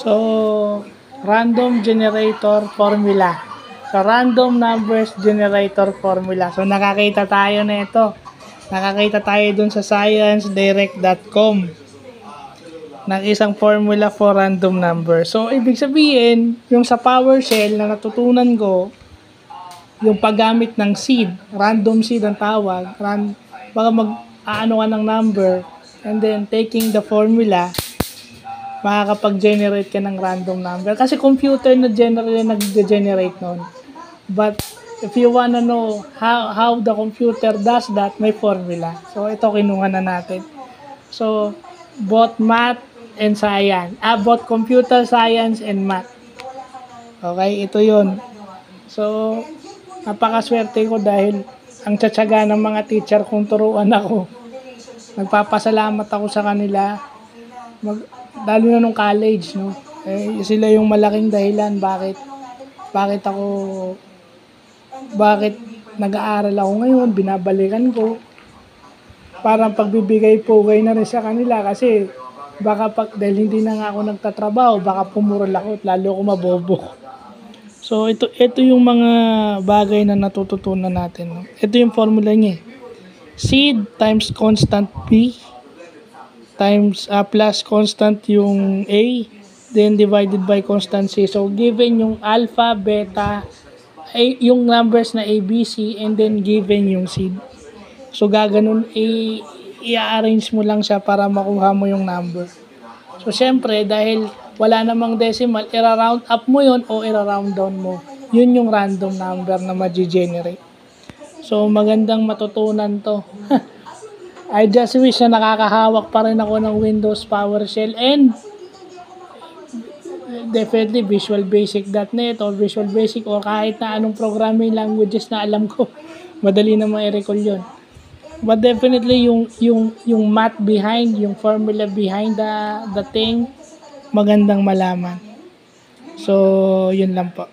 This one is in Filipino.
So, random generator formula. So, random numbers generator formula. So, nakakita tayo na ito. Nakakita tayo dun sa sciencedirect.com ng isang formula for random number. So, ibig sabihin, yung sa PowerShell na natutunan ko, yung paggamit ng seed, random seed ang tawag, baka mag-aano ka ng number, and then taking the formula, makakapag-generate ka ng random number. Kasi computer na generally nag-generate nun. But, if you wanna know how the computer does that, may formula. So, ito kinuha na natin. So, both math and science. Both computer science and math. Okay, ito yun. So, napakaswerte ko dahil ang tsatsaga ng mga teacher kung turuan ako. Nagpapasalamat ako sa kanila. Lalo na nung college, no? Sila yung malaking dahilan bakit nag-aaral ako ngayon, binabalikan ko. Parang pagbibigay pugay na rin sa kanila kasi baka dahil hindi na nga ako nagtatrabaho, baka pumurol ako at lalo ako mabobo. So, ito yung mga bagay na natututunan natin. No? Ito yung formula niya. Seed times constant B times plus constant yung A, then divided by constant C. So, given yung alpha, beta, yung numbers na A, B, C, and then given yung seed. So, gaganon, i-arrange mo lang siya para makuha mo yung number. So, syempre, dahil wala namang decimal, i-round up mo yun o i-round down mo. Yun yung random number na ma-generate. So, magandang matutunan to. I just wish na nakakahawak pa rin ako ng Windows PowerShell and definitely Visual Basic.net or Visual Basic or kahit na anong programming languages na alam ko. Madali na ma-recall yun. But definitely yung math behind, yung formula behind the thing, magandang malaman. So, yun lang po.